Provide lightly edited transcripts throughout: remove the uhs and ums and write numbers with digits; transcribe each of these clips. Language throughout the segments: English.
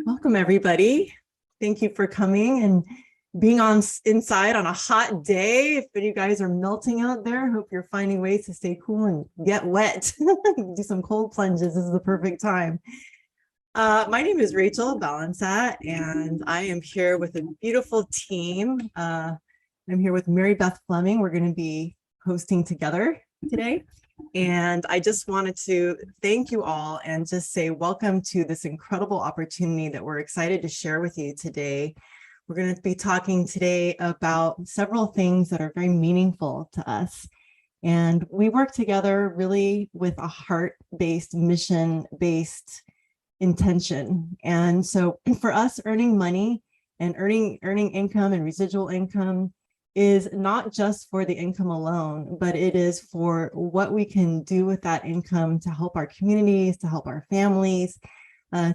Welcome, everybody. Thank you for coming and being on inside on a hot day. If you guys are melting out there, hope you're finding ways to stay cool and get wet. Do some cold plunges. This is the perfect time. My name is Rachel Balunsat, and I am here with a beautiful team. I'm here with Marybeth Flemming. We're going to be hosting together today. And I just wanted to thank you all and just say welcome to this incredible opportunity that we're excited to share with you today. We're going to be talking today about several things that are very meaningful to us. And we work together really with a heart-based, mission-based intention. And so for us, earning money and earning income and residual income is not just for the income alone, but it is for what we can do with that income to help our communities, to help our families,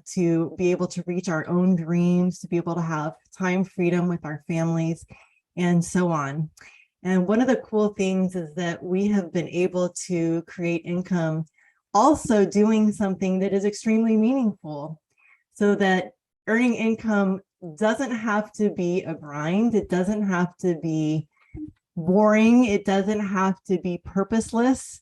to be able to reach our own dreams, to be able to have time freedom with our families, and so on. And one of the cool things is that we have been able to create income also doing something that is extremely meaningful, so that earning income doesn't have to be a grind. It doesn't have to be boring. It doesn't have to be purposeless.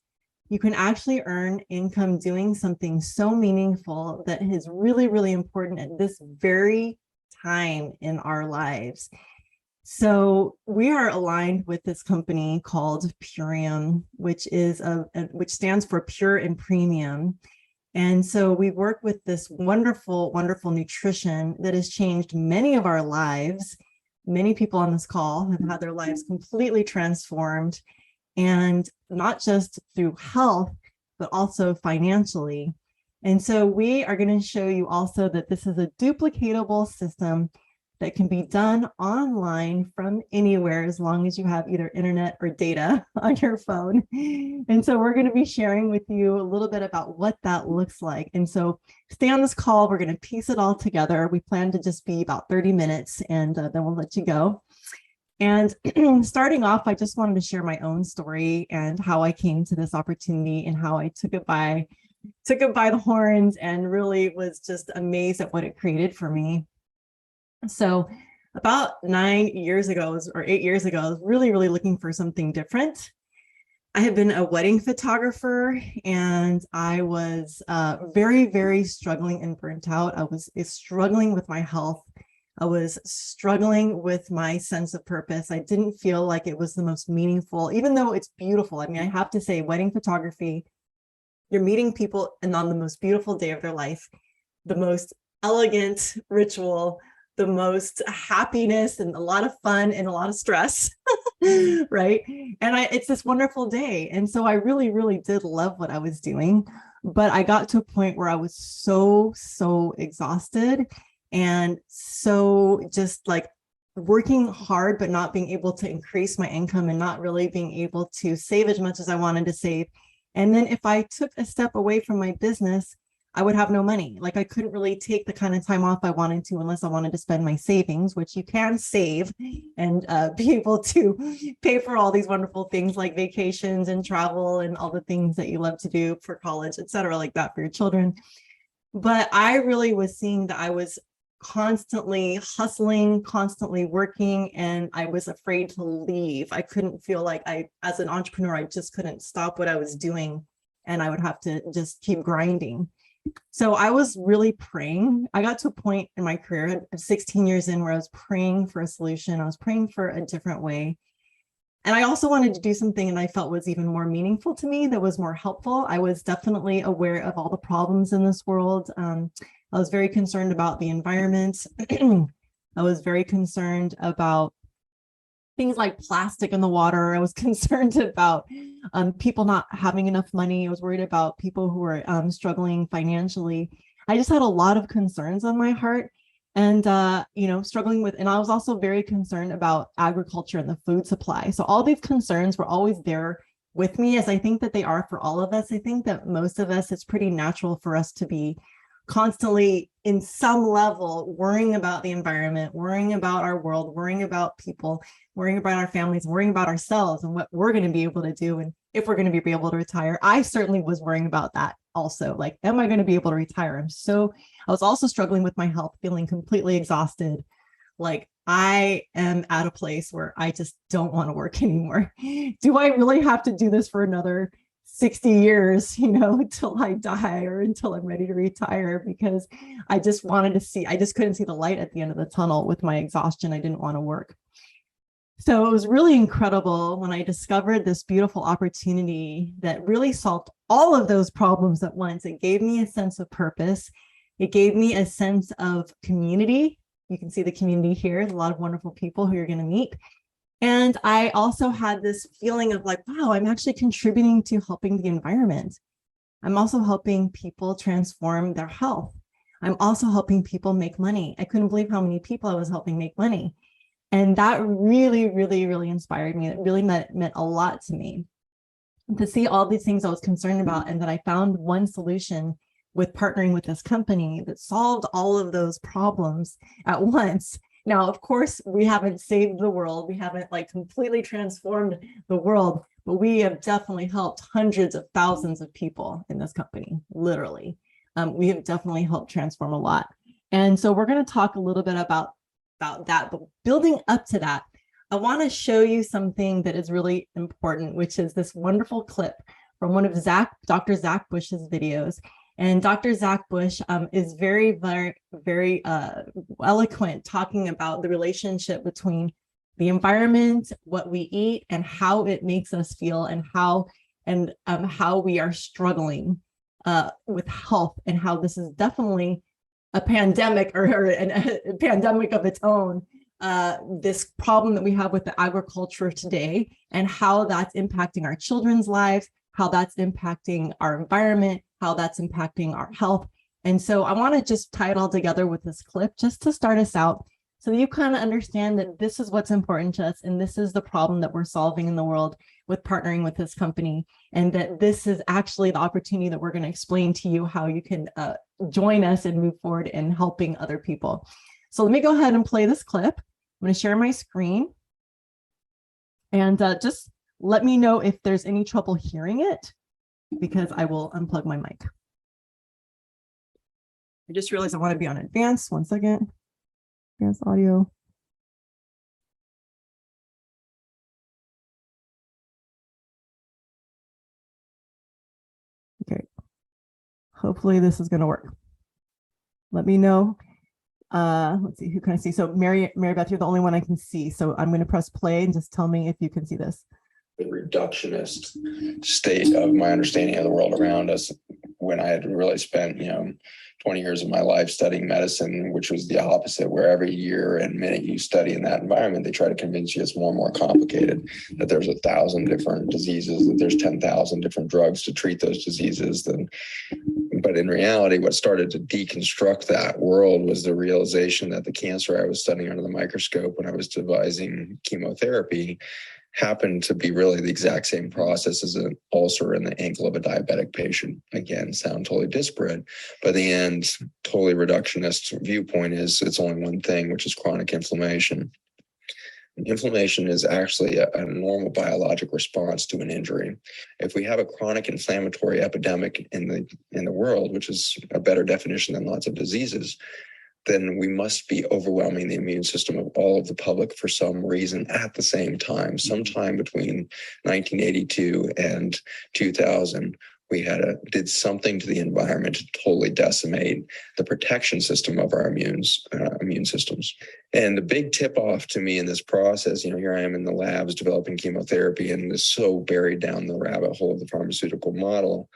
You can actually earn income doing something so meaningful that is really, really important at this very time in our lives. So we are aligned with this company called Purium, which stands for Pure and Premium. And so we work with this wonderful, wonderful nutrition that has changed many of our lives. Many people on this call have had their lives completely transformed, and not just through health, but also financially. And so we are going to show you also that this is a duplicatable system that can be done online from anywhere, as long as you have either internet or data on your phone. And so we're going to be sharing with you a little bit about what that looks like. And so stay on this call. We're going to piece it all together. We plan to just be about 30 minutes, and then we'll let you go. And starting off, I just wanted to share my own story and how I came to this opportunity and how I took it by the horns and really was just amazed at what it created for me. So about 9 years ago or 8 years ago, I was really, really looking for something different. I had been a wedding photographer, and I was very, very struggling and burnt out. I was struggling with my health. I was struggling with my sense of purpose. I didn't feel like it was the most meaningful, even though it's beautiful. I mean, I have to say, wedding photography, you're meeting people and on the most beautiful day of their life, the most elegant ritual, the most happiness and a lot of fun and a lot of stress, right? And it's this wonderful day. And so I really, really did love what I was doing, but I got to a point where I was so exhausted and so just like working hard, but not being able to increase my income and not really being able to save as much as I wanted to save. And then if I took a step away from my business, I would have no money. Like I couldn't really take the kind of time off I wanted to unless I wanted to spend my savings, which you can save and be able to pay for all these wonderful things like vacations and travel and all the things that you love to do for college, et cetera, like that for your children. But I really was seeing that I was constantly hustling, constantly working, and I was afraid to leave. I couldn't feel like as an entrepreneur, I just couldn't stop what I was doing, and I would have to just keep grinding. So I was really praying. I got to a point in my career, 16 years in, where I was praying for a solution. I was praying for a different way. And I also wanted to do something that I felt was even more meaningful to me, that was more helpful. I was definitely aware of all the problems in this world. I was very concerned about the environment. I was very concerned about things like plastic in the water. I was concerned about people not having enough money. I was worried about people who were struggling financially. I just had a lot of concerns on my heart, and struggling with, and I was also very concerned about agriculture and the food supply. So all these concerns were always there with me, as I think that they are for all of us. I think that most of us, it's pretty natural for us to be constantly in some level worrying about the environment, worrying about our world, worrying about people, worrying about our families, worrying about ourselves and what we're going to be able to do and if we're going to be able to retire. I certainly was worrying about that also. Like, am I going to be able to retire? I was also struggling with my health, feeling completely exhausted. Like, I am at a place where I just don't want to work anymore. Do I really have to do this for another 60 years, until I die or until I'm ready to retire? Because I just couldn't see the light at the end of the tunnel with my exhaustion. I didn't want to work. So it was really incredible when I discovered this beautiful opportunity that really solved all of those problems at once. It gave me a sense of purpose. It gave me a sense of community. You can see the community here, a lot of wonderful people who you're going to meet. And I also had this feeling of like, wow, I'm actually contributing to helping the environment. I'm also helping people transform their health. I'm also helping people make money. I couldn't believe how many people I was helping make money. And that really, really, really inspired me. It really meant a lot to me to see all these things I was concerned about, and that I found one solution with partnering with this company that solved all of those problems at once. Now, of course, we haven't saved the world. We haven't like completely transformed the world, but we have definitely helped hundreds of thousands of people in this company, literally. We have definitely helped transform a lot. And so we're going to talk a little bit about that, but building up to that, I want to show you something that is really important, which is this wonderful clip from one of Dr. Zach Bush's videos. And Dr. Zach Bush is very, very, very eloquent talking about the relationship between the environment, what we eat, and how it makes us feel, and how we are struggling with health, and how this is definitely a pandemic or a pandemic of its own. This problem that we have with the agriculture today, and how that's impacting our children's lives, how that's impacting our environment, how that's impacting our health. And so I want to just tie it all together with this clip just to start us out, so that you kind of understand that this is what's important to us, and this is the problem that we're solving in the world with partnering with this company, and that this is actually the opportunity that we're going to explain to you how you can join us and move forward in helping other people. So let me go ahead and play this clip. I'm going to share my screen, and just let me know if there's any trouble hearing it, because I will unplug my mic. I just realized I want to be on advanced. One second. Advanced audio. Okay. Hopefully this is going to work. Let me know. Let's see, who can I see? So Marybeth, you're the only one I can see. So I'm going to press play and just tell me if you can see this. The reductionist state of my understanding of the world around us, when I had really spent 20 years of my life studying medicine, which was the opposite, where every year and minute you study in that environment, they try to convince you it's more and more complicated, that there's 1,000 different diseases, that there's 10,000 different drugs to treat those diseases. But in reality, what started to deconstruct that world was the realization that the cancer I was studying under the microscope when I was devising chemotherapy happened to be really the exact same process as an ulcer in the ankle of a diabetic patient. Again, sound totally disparate, but the end, totally reductionist viewpoint is it's only one thing, which is chronic inflammation. Inflammation is actually a normal biologic response to an injury. If we have a chronic inflammatory epidemic in the world, which is a better definition than lots of diseases, then we must be overwhelming the immune system of all of the public for some reason at the same time. Sometime between 1982 and 2000, we did something to the environment to totally decimate the protection system of our immune systems. And the big tip-off to me in this process, here I am in the labs developing chemotherapy, and is so buried down the rabbit hole of the pharmaceutical model.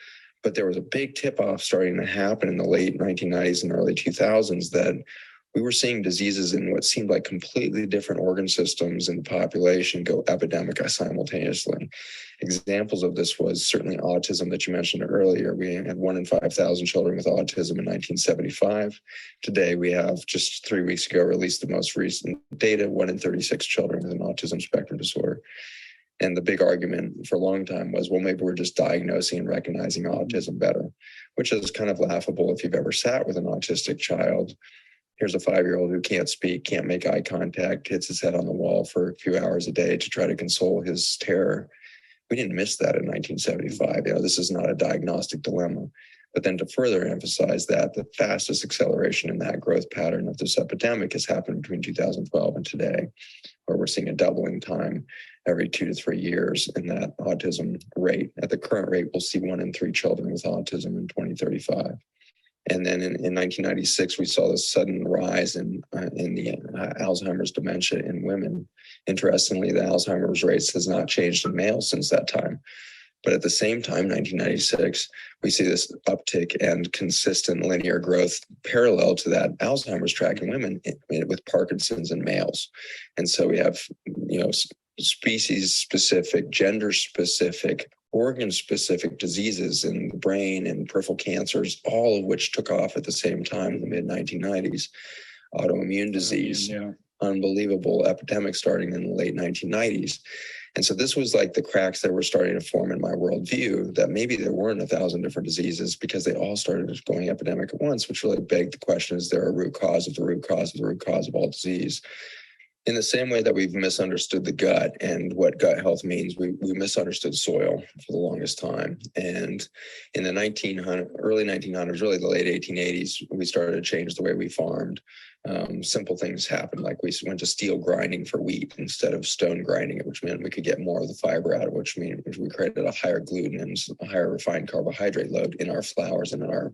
But there was a big tip-off starting to happen in the late 1990s and early 2000s that we were seeing diseases in what seemed like completely different organ systems in the population go epidemic simultaneously. Examples of this was certainly autism that you mentioned earlier. We had 1 in 5,000 children with autism in 1975. Today, we have just 3 weeks ago released the most recent data, 1 in 36 children with an autism spectrum disorder. And the big argument for a long time was, well, maybe we're just diagnosing and recognizing autism better, which is kind of laughable if you've ever sat with an autistic child. Here's a 5-year-old who can't speak, can't make eye contact, hits his head on the wall for a few hours a day to try to console his terror. We didn't miss that in 1975. This is not a diagnostic dilemma. But then to further emphasize that, the fastest acceleration in that growth pattern of this epidemic has happened between 2012 and today, where we're seeing a doubling time every 2 to 3 years in that autism rate. At the current rate, we'll see 1 in 3 children with autism in 2035. And then in 1996, we saw this sudden rise in the Alzheimer's dementia in women. Interestingly, the Alzheimer's rates has not changed in males since that time. But at the same time, 1996, we see this uptick and consistent linear growth parallel to that Alzheimer's track in women with Parkinson's in males. And so we have, species-specific, gender-specific, organ-specific diseases in the brain and peripheral cancers, all of which took off at the same time in the mid-1990s. Autoimmune disease, unbelievable epidemic starting in the late 1990s. And so this was like the cracks that were starting to form in my worldview, that maybe there weren't 1,000 different diseases because they all started going epidemic at once, which really begged the question, is there a root cause of the root cause of the root cause of all disease? In the same way that we've misunderstood the gut and what gut health means, we misunderstood soil for the longest time. And in the early 1900s, really the late 1880s, we started to change the way we farmed. Simple things happened, like we went to steel grinding for wheat instead of stone grinding it, which meant we could get more of the fiber out of it, which we created a higher gluten and a higher refined carbohydrate load in our flours and in our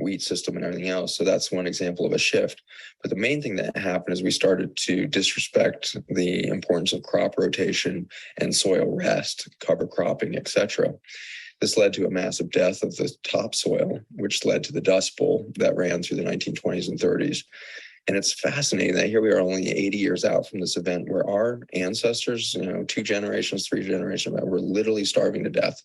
wheat system and everything else. So that's one example of a shift. But the main thing that happened is we started to disrespect the importance of crop rotation and soil rest, cover cropping, etc. This led to a massive death of the topsoil, which led to the Dust Bowl that ran through the 1920s and 30s. And it's fascinating that here we are only 80 years out from this event where our ancestors, 2 generations, 3 generations, were literally starving to death.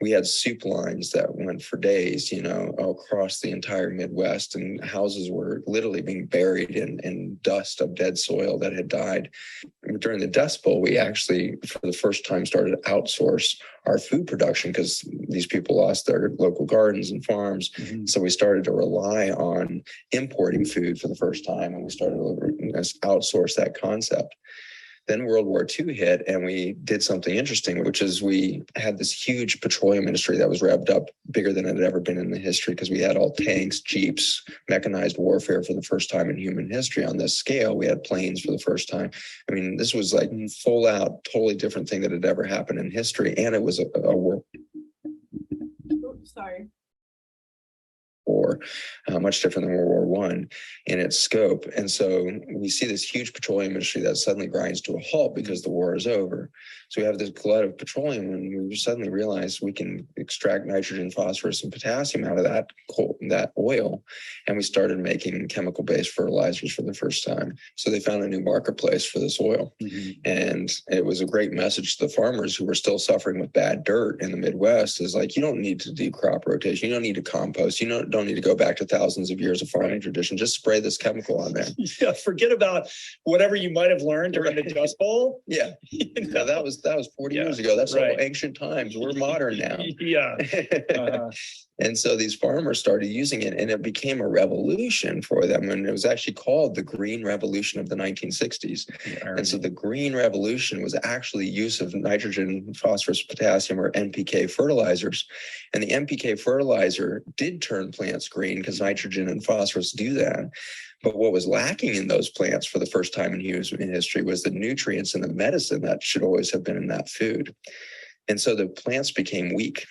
We had soup lines that went for days, across the entire Midwest, and houses were literally being buried in dust of dead soil that had died. During the Dust Bowl, we actually, for the first time, started to outsource our food production because these people lost their local gardens and farms. Mm-hmm. So we started to rely on importing food for the first time, and we started to outsource that concept. Then World War II hit, and we did something interesting, which is we had this huge petroleum industry that was revved up bigger than it had ever been in the history, because we had all tanks, jeeps, mechanized warfare for the first time in human history on this scale. We had planes for the first time. I mean, this was like full out, totally different thing that had ever happened in history. And it was a war. Oops, sorry. Or much different than World War I in its scope. And so we see this huge petroleum industry that suddenly grinds to a halt because the war is over. So we have this glut of petroleum, and we suddenly realize we can extract nitrogen, phosphorus, and potassium out of that oil. And we started making chemical-based fertilizers for the first time. So they found a new marketplace for this oil. Mm-hmm. And it was a great message to the farmers who were still suffering with bad dirt in the Midwest, is like, you don't need to do crop rotation. You don't need to compost. You don't need to go back to thousands of years of farming tradition. Just spray this chemical on there. Yeah, forget about whatever you might have learned during the Dust Bowl. Yeah, that was 40 years ago. That's all ancient times. We're modern now. Yeah. Uh-huh. And so these farmers started using it, and it became a revolution for them. And it was actually called the Green Revolution of the 1960s. And so the Green Revolution was actually use of nitrogen, phosphorus, potassium, or NPK fertilizers. And the NPK fertilizer did turn plants green because nitrogen and phosphorus do that. But what was lacking in those plants for the first time in human history was the nutrients and the medicine that should always have been in that food. And so the plants became weak.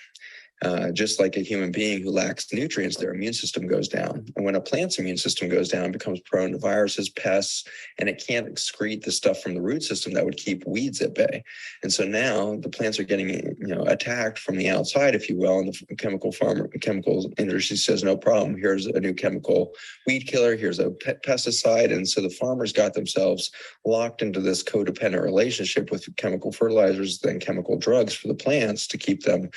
Just like a human being who lacks nutrients, their immune system goes down. And when a plant's immune system goes down, it becomes prone to viruses, pests, and it can't excrete the stuff from the root system that would keep weeds at bay. And so now the plants are getting, attacked from the outside, if you will, and the chemical industry says, no problem. Here's a new chemical weed killer. Here's a pesticide. And so the farmers got themselves locked into this codependent relationship with chemical fertilizers, then chemical drugs for the plants to keep them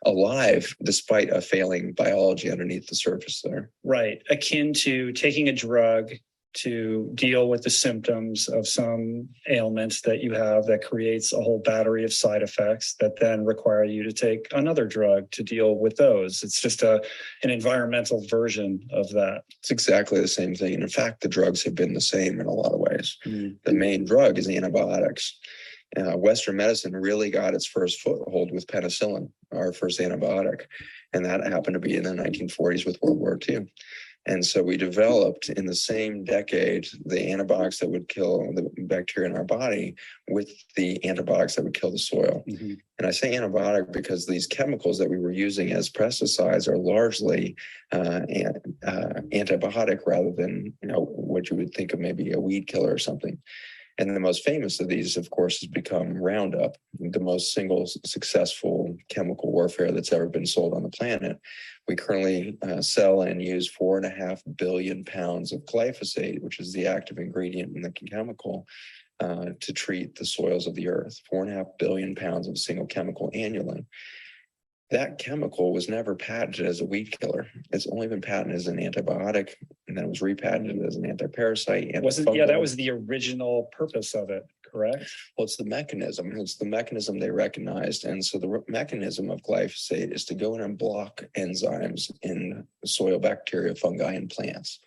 alive despite a failing biology underneath the surface there. Right. Akin to taking a drug to deal with the symptoms of some ailments that you have that creates a whole battery of side effects that then require you to take another drug to deal with those. It's just an environmental version of that. It's exactly the same thing. And in fact, the drugs have been the same in a lot of ways. Mm-hmm. The main drug is antibiotics. Western medicine really got its first foothold with penicillin, our first antibiotic. And that happened to be in the 1940s with World War II. And so we developed in the same decade the antibiotics that would kill the bacteria in our body with the antibiotics that would kill the soil. Mm-hmm. And I say antibiotic because these chemicals that we were using as pesticides are largely antibiotic rather than, what you would think of maybe a weed killer or something. And the most famous of these, of course, has become Roundup, the most single successful chemical warfare that's ever been sold on the planet. We currently sell and use 4.5 billion pounds of glyphosate, which is the active ingredient in the chemical, to treat the soils of the earth. 4.5 billion pounds of a single chemical annually. That chemical was never patented as a weed killer. It's only been patented as an antibiotic, and then it was repatented as an antiparasite. That was the original purpose of it, correct? Well, it's the mechanism. It's the mechanism they recognized. And so the mechanism of glyphosate is to go in and block enzymes in soil bacteria, fungi, and plants.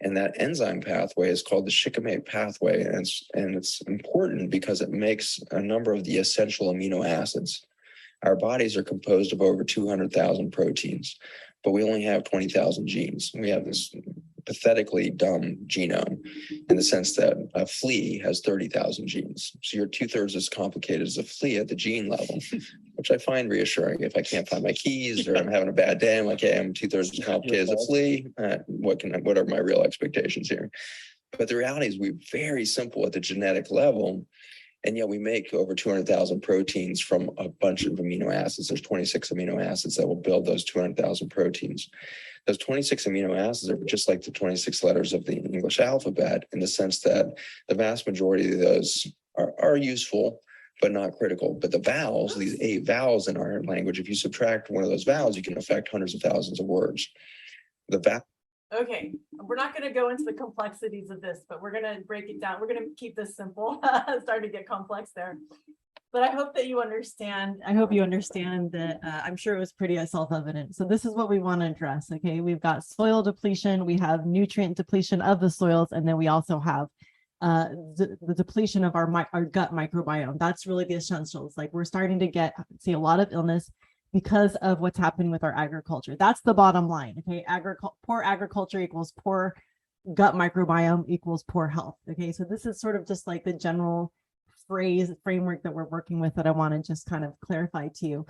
And that enzyme pathway is called the shikimate pathway. And it's important because it makes a number of the essential amino acids. Our bodies are composed of over 200,000 proteins, but we only have 20,000 genes. We have this pathetically dumb genome in the sense that a flea has 30,000 genes. So you're 2/3 as complicated as a flea at the gene level, which I find reassuring. If I can't find my keys or I'm having a bad day, I'm like, hey, I'm 2/3 as complicated as a flea. What are my real expectations here? But the reality is we're very simple at the genetic level. And yet we make over 200,000 proteins from a bunch of amino acids. There's 26 amino acids that will build those 200,000 proteins. Those 26 amino acids are just like the 26 letters of the English alphabet in the sense that the vast majority of those are useful, but not critical. But the vowels, these 8 vowels in our language, if you subtract one of those vowels, you can affect hundreds of thousands of words. Okay, we're not going to go into the complexities of this, but we're going to break it down. We're going to keep this simple. Starting to get complex there. But I hope that you understand. I hope you understand that I'm sure it was pretty self-evident. So this is what we want to address. Okay, we've got soil depletion, we have nutrient depletion of the soils, and then we also have the depletion of our gut microbiome. That's really the essentials. Like we're starting to see a lot of illness because of what's happening with our agriculture. That's the bottom line. Okay, poor agriculture equals poor gut microbiome equals poor health. Okay, so this is sort of just like the general framework that we're working with that I want to just kind of clarify to you.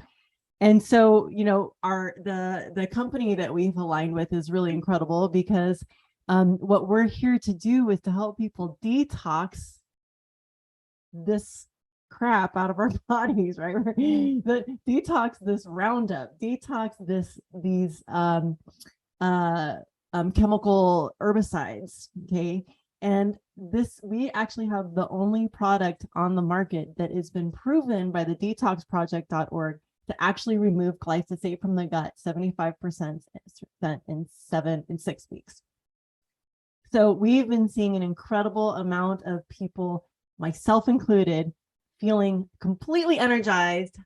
And so, the company that we've aligned with is really incredible because what we're here to do is to help people detox this crap out of our bodies, right? But detox this Roundup, detox these chemical herbicides. Okay, and we actually have the only product on the market that has been proven by the detoxproject.org to actually remove glyphosate from the gut 75% in 6 weeks. So we've been seeing an incredible amount of people, myself included, feeling completely energized.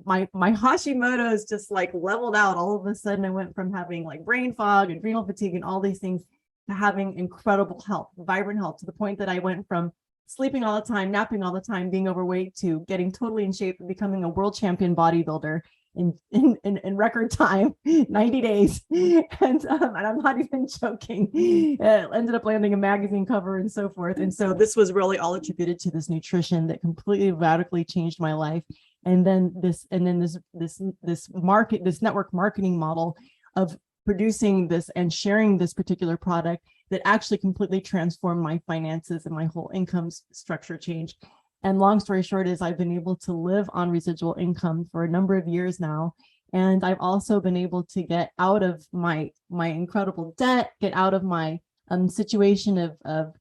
My Hashimoto's just like leveled out. All of a sudden I went from having like brain fog, adrenal fatigue, and all these things to having incredible health, vibrant health, to the point that I went from sleeping all the time, napping all the time, being overweight, to getting totally in shape and becoming a world champion bodybuilder in record time, 90 days. And I'm not even joking. Ended up landing a magazine cover and so forth. And so this was really all attributed to this nutrition that completely radically changed my life. And then this network marketing model of producing this and sharing this particular product that actually completely transformed my finances and my whole income structure changed. And long story short is I've been able to live on residual income for a number of years now. And I've also been able to get out of my incredible debt, get out of my situation of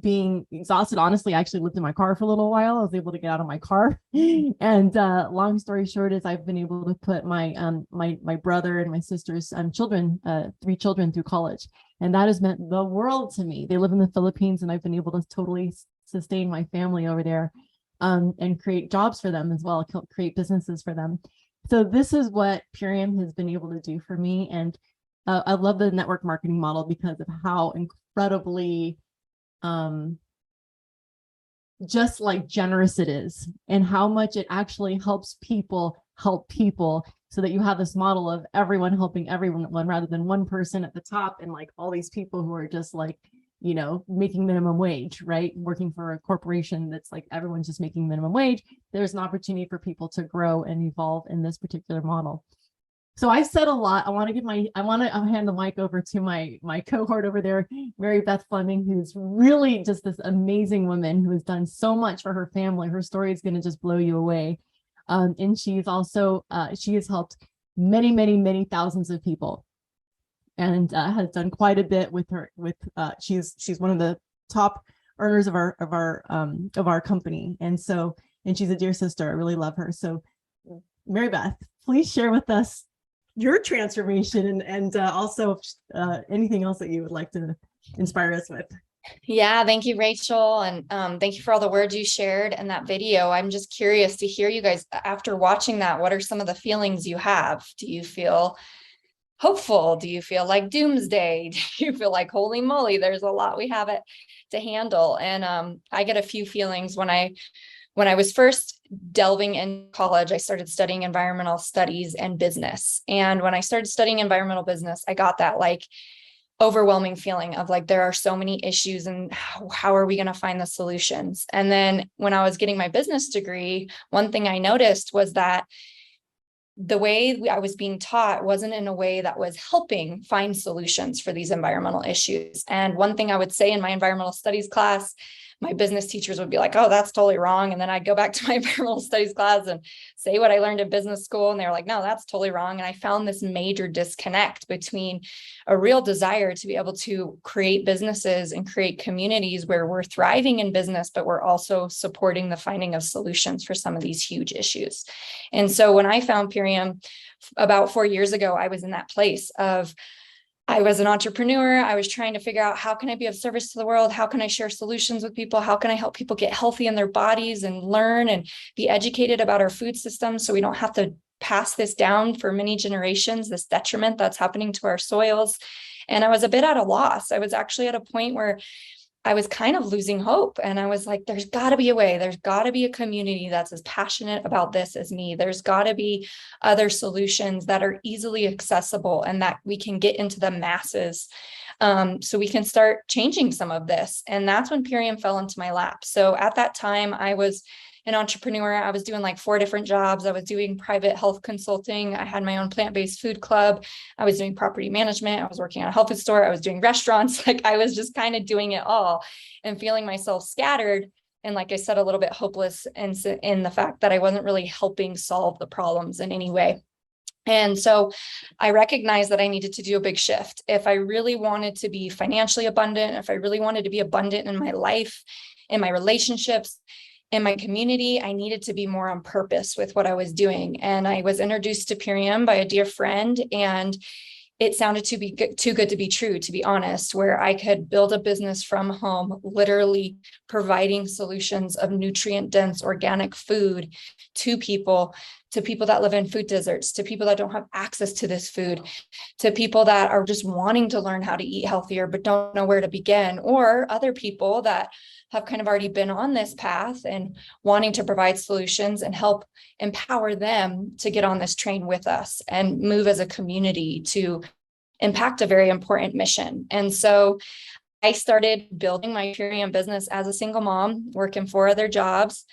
being exhausted. Honestly, I actually lived in my car for a little while. I was able to get out of my car. And long story short is I've been able to put my brother and my sister's children, 3 children, through college. And that has meant the world to me. They live in the Philippines, and I've been able to totally sustain my family over there, and create jobs for them as well, create businesses for them. So this is what Purium has been able to do for me. And I love the network marketing model because of how incredibly just like generous it is, and how much it actually helps people help people, so that you have this model of everyone helping everyone rather than one person at the top and like all these people who are just like, you know, making minimum wage, right? Working for a corporation that's like everyone's just making minimum wage. There's an opportunity for people to grow and evolve in this particular model. So I've said a lot. I want to hand the mic over to my cohort over there, Marybeth Flemming, who's really just this amazing woman who has done so much for her family. Her story is going to just blow you away. And she's also, she has helped many, many, many thousands of people, and has done quite a bit with her. She's one of the top earners of our company, and she's a dear sister. I really love her. So, Marybeth, please share with us your transformation and also anything else that you would like to inspire us with. Yeah, thank you, Rachel. And thank you for all the words you shared in that video. I'm just curious to hear you guys after watching that. What are some of the feelings you have? Do you feel hopeful? Do you feel like doomsday? Do you feel like, holy moly, there's a lot we have it to handle? And I get a few feelings when I was first delving in college. I started studying environmental studies and business. And when I started studying environmental business, I got that like overwhelming feeling of like, there are so many issues and how are we going to find the solutions? And then when I was getting my business degree, one thing I noticed was that the way I was being taught wasn't in a way that was helping find solutions for these environmental issues. And one thing I would say in my environmental studies class, my business teachers would be like, oh, that's totally wrong. And then I'd go back to my environmental studies class and say what I learned in business school. And they were like, no, that's totally wrong. And I found this major disconnect between a real desire to be able to create businesses and create communities where we're thriving in business, but we're also supporting the finding of solutions for some of these huge issues. And so when I found Purium about 4 years ago, I was in that place of, I was an entrepreneur. I was trying to figure out, how can I be of service to the world? How can I share solutions with people? How can I help people get healthy in their bodies and learn and be educated about our food system so we don't have to pass this down for many generations, this detriment that's happening to our soils? And I was a bit at a loss. I was actually at a point where I was kind of losing hope. And I was like, there's got to be a way. There's got to be a community that's as passionate about this as me. There's got to be other solutions that are easily accessible and that we can get into the masses, so we can start changing some of this. And that's when Purium fell into my lap. So at that time, I was an entrepreneur. I was doing like 4 different jobs. I was doing private health consulting. I had my own plant-based food club. I was doing property management. I was working at a health food store. I was doing restaurants. Like I was just kind of doing it all and feeling myself scattered. And like I said, a little bit hopeless in the fact that I wasn't really helping solve the problems in any way. And so I recognized that I needed to do a big shift. If I really wanted to be financially abundant, if I really wanted to be abundant in my life, in my relationships, in my community, I needed to be more on purpose with what I was doing. And I was introduced to Purium by a dear friend, and it sounded too good to be true, to be honest, where I could build a business from home, literally providing solutions of nutrient-dense organic food to people that live in food deserts, to people that don't have access to this food, to people that are just wanting to learn how to eat healthier but don't know where to begin, or other people that have kind of already been on this path and wanting to provide solutions and help empower them to get on this train with us and move as a community to impact a very important mission. And so I started building my Purium business as a single mom, working 4 other jobs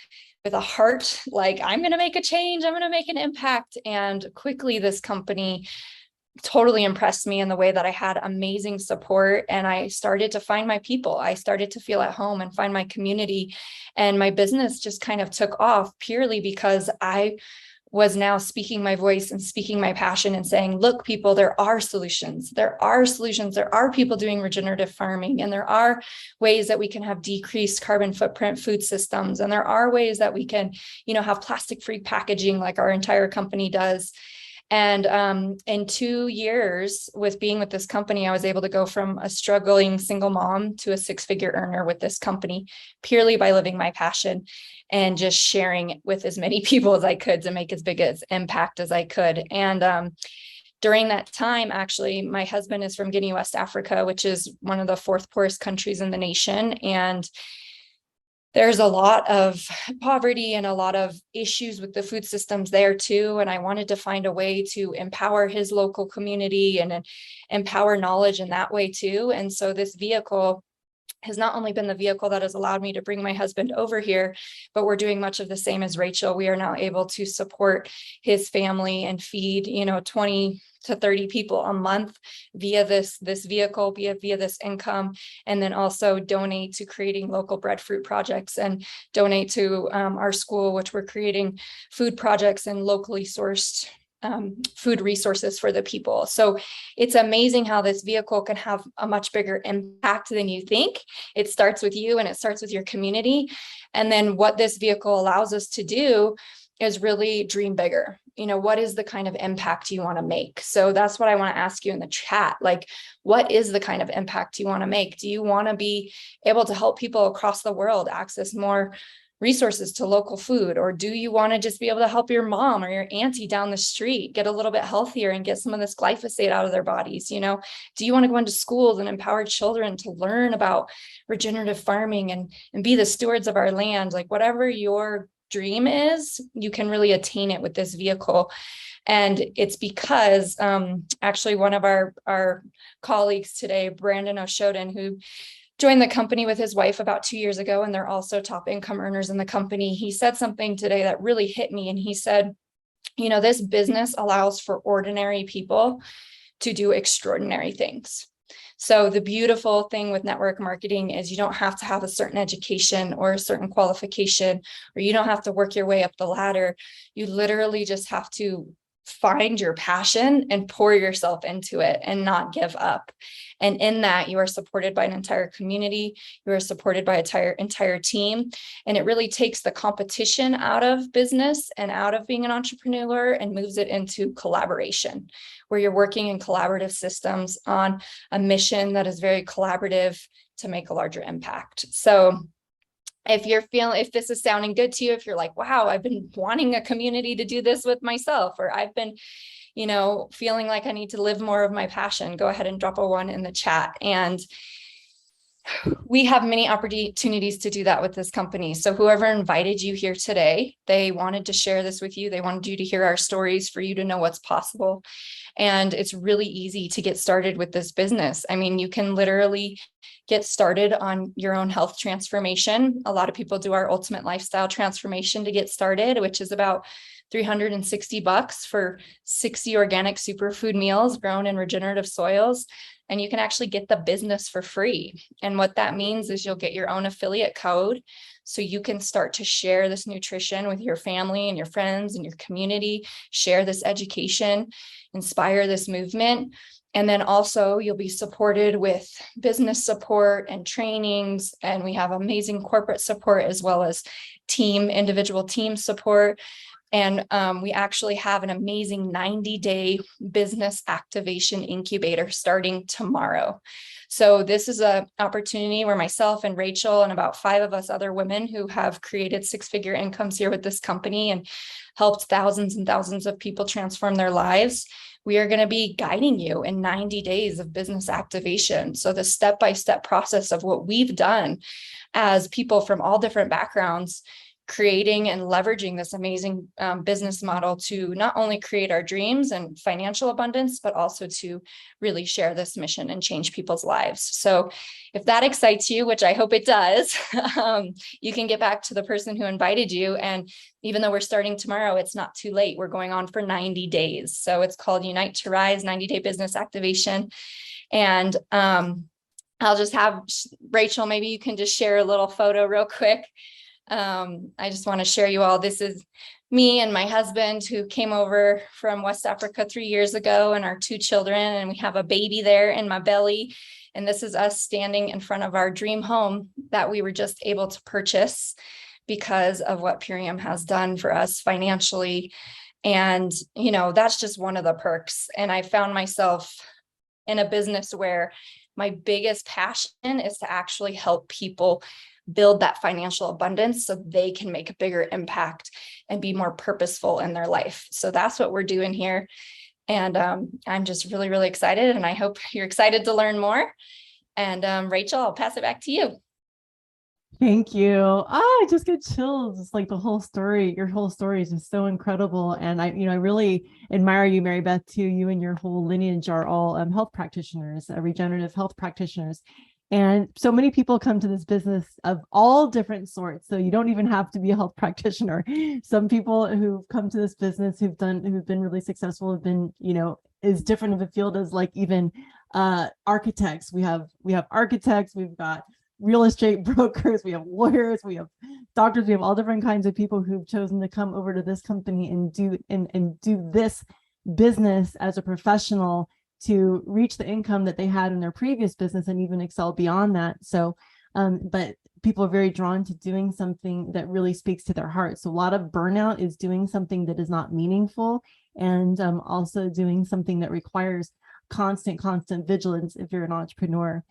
with a heart like, I'm going to make a change, I'm going to make an impact. And quickly, this company totally impressed me in the way that I had amazing support, and I started to find my people. I started to feel at home and find my community, and my business just kind of took off purely because I was now speaking my voice and speaking my passion and saying, look, people, there are solutions. There are solutions. There are people doing regenerative farming, and there are ways that we can have decreased carbon footprint food systems. And there are ways that we can, have plastic-free packaging like our entire company does. And in 2 years with being with this company, I was able to go from a struggling single mom to a 6-figure earner with this company purely by living my passion and just sharing it with as many people as I could to make as big as impact as I could. And during that time, actually, my husband is from Guinea, West Africa, which is one of the 4th poorest countries in the nation. And there's a lot of poverty and a lot of issues with the food systems there too. And I wanted to find a way to empower his local community and empower knowledge in that way too. And so this vehicle has not only been the vehicle that has allowed me to bring my husband over here, but we're doing much of the same as Rachel. We are now able to support his family and feed, 20 to 30 people a month via this vehicle, via this income, and then also donate to creating local breadfruit projects and donate to our school, which we're creating food projects and locally sourced food resources for the people. So it's amazing how this vehicle can have a much bigger impact than you think. It starts with you and it starts with your community. And then what this vehicle allows us to do is really dream bigger. What is the kind of impact you want to make? So that's what I want to ask you in the chat. Like, what is the kind of impact you want to make? Do you want to be able to help people across the world access more resources to local food? Or do you want to just be able to help your mom or your auntie down the street get a little bit healthier and get some of this glyphosate out of their bodies? Do you want to go into schools and empower children to learn about regenerative farming and be the stewards of our land? Like, whatever your dream is, you can really attain it with this vehicle. And it's because actually one of our colleagues today, Brandon O'Shoden, who joined the company with his wife about 2 years ago, and they're also top income earners in the company. He said something today that really hit me. And he said, this business allows for ordinary people to do extraordinary things. So the beautiful thing with network marketing is you don't have to have a certain education or a certain qualification, or you don't have to work your way up the ladder. You literally just have to find your passion and pour yourself into it and not give up. And in that, you are supported by an entire community. You are supported by an entire team. And it really takes the competition out of business and out of being an entrepreneur and moves it into collaboration, where you're working in collaborative systems on a mission that is very collaborative to make a larger impact. So if this is sounding good to you, if you're like, wow, I've been wanting a community to do this with myself, or I've been, feeling like I need to live more of my passion, go ahead and drop a 1 in the chat. And we have many opportunities to do that with this company. So whoever invited you here today, they wanted to share this with you. They wanted you to hear our stories, for you to know what's possible. And it's really easy to get started with this business. I mean, you can literally get started on your own health transformation. A lot of people do our ultimate lifestyle transformation to get started, which is about $360 for 60 organic superfood meals grown in regenerative soils. And you can actually get the business for free. And what that means is you'll get your own affiliate code. So you can start to share this nutrition with your family and your friends and your community, share this education, inspire this movement. And then also you'll be supported with business support and trainings. And we have amazing corporate support as well as individual team support. And we actually have an amazing 90-day business activation incubator starting tomorrow. So this is an opportunity where myself and Rachel and about 5 of us other women who have created 6-figure incomes here with this company and helped thousands and thousands of people transform their lives. We are going to be guiding you in 90 days of business activation. So the step-by-step process of what we've done as people from all different backgrounds, creating and leveraging this amazing business model to not only create our dreams and financial abundance, but also to really share this mission and change people's lives. So if that excites you, which I hope it does, you can get back to the person who invited you. And even though we're starting tomorrow, it's not too late. We're going on for 90 days. So it's called Unite to Rise 90-Day Business Activation. And I'll just have Rachel, maybe you can just share a little photo real quick. I just want to share you all. This is me and my husband who came over from West Africa 3 years ago, and our 2 children, and we have a baby there in my belly. And this is us standing in front of our dream home that we were just able to purchase because of what Purium has done for us financially. And, that's just one of the perks. And I found myself in a business where my biggest passion is to actually help people build that financial abundance so they can make a bigger impact and be more purposeful in their life. So that's what we're doing here. And I'm just really, really excited. And I hope you're excited to learn more. And Rachel, I'll pass it back to you. Thank you. I just get chills. It's like the whole story, your whole story is just so incredible. And I really admire you, Mary Beth, too. You and your whole lineage are all health practitioners, regenerative health practitioners. And so many people come to this business of all different sorts. So you don't even have to be a health practitioner. Some people who've come to this business who've been really successful have been, is different of a field as like even architects. We have architects, we've got real estate brokers, we have lawyers, we have doctors, we have all different kinds of people who've chosen to come over to this company and do this business as a professional to reach the income that they had in their previous business and even excel beyond that. So, but people are very drawn to doing something that really speaks to their heart. So a lot of burnout is doing something that is not meaningful, and also doing something that requires constant vigilance if you're an entrepreneur.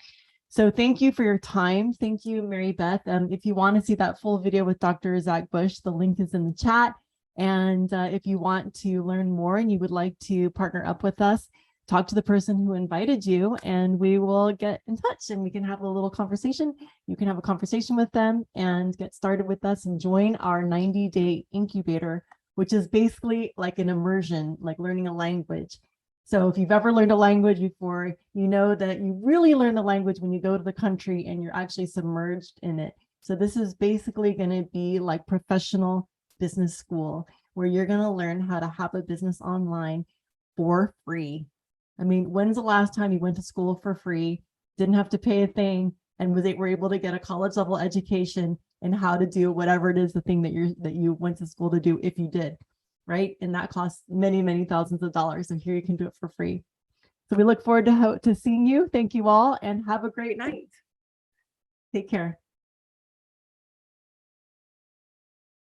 So thank you for your time. Thank you, Mary Beth. If you want to see that full video with Dr. Zach Bush, the link is in the chat. And if you want to learn more and you would like to partner up with us, talk to the person who invited you and we will get in touch and we can have a little conversation. You can have a conversation with them and get started with us and join our 90-day incubator, which is basically like an immersion, like learning a language. So if you've ever learned a language before, you know that you really learn the language when you go to the country and you're actually submerged in it. So this is basically going to be like professional business school, where you're going to learn how to have a business online for free. I mean, when's the last time you went to school for free, didn't have to pay a thing, and were able to get a college level education and how to do whatever it is, the thing that you went to school to do, if you did, right? And that costs many, many thousands of dollars. And here you can do it for free. So we look forward to seeing you. Thank you all and have a great night. Take care.